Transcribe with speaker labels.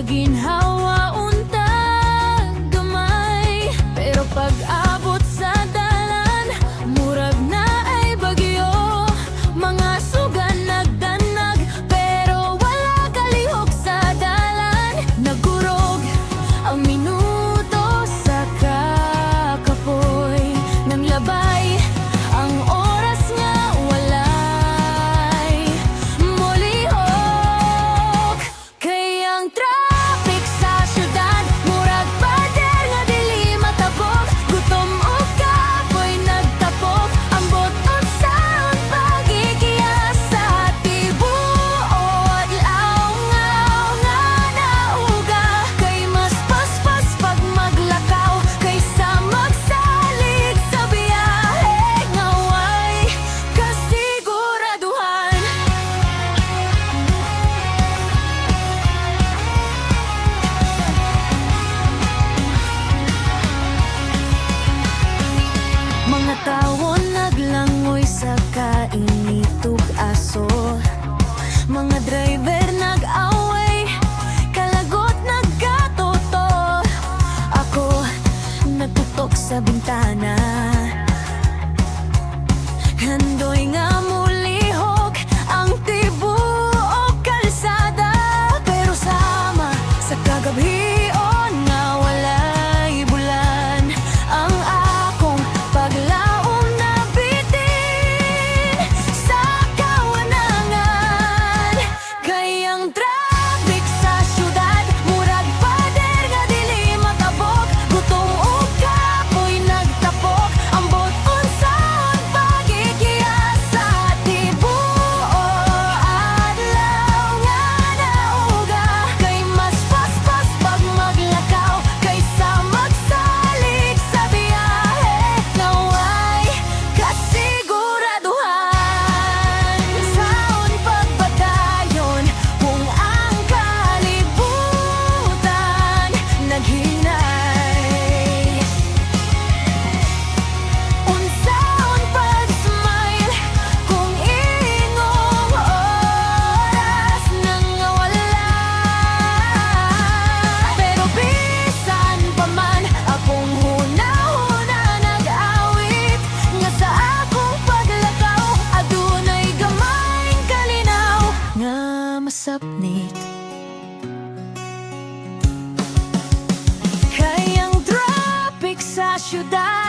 Speaker 1: ginhawa untag gamay. Pero pag-abot sa dalan, murag na ay bagyo. Mga sugan nagdanag, pero wala kalihok sa dalan. Nagurog ang minuto sa kakapoy, nang labay ang oras nga walay molihok. Kay ang traffic sa syudad, murag pader nga dili matabok. Gutom o kapoy nagtapok, ambot unsaon pagikiyas sa tibuod. Laungaw nga nauga, kay mas paspas pag maglakaw, kaysa magsalig sa biyahe nga way kasiguraduhan. Mga tawo naglangoy sa kainitug aso. Mga driver nag-away, kalagot nagkatoto. Ako nagtutok sa bintana, handoy nga mulihok ang tibuok kalsada. Pero sama sa kagabion nga walay bulan, ang akong paglaom na bitin sa kawanangan. Kay ang traffic sa syudad, murag pader nga dili matabok. Gutom o kapoy nagtapok, ambot unsaon pagikiyas sa tibuok. Adlaw nga nauga, kay mas paspas pag maglakaw, kaysa magsalig sa biyahe nga way kasiguraduhan. Saon pagbadayon kung ang kalibutan naghinay. Unsaon pag-smile kung ingong oras nang nawala. Pero bisan pa man akong huna-huna nag-awit, nga sa akong paglakaw adunay gamayng kalinaw nga masapnik. Kay ang traffic sa syudad,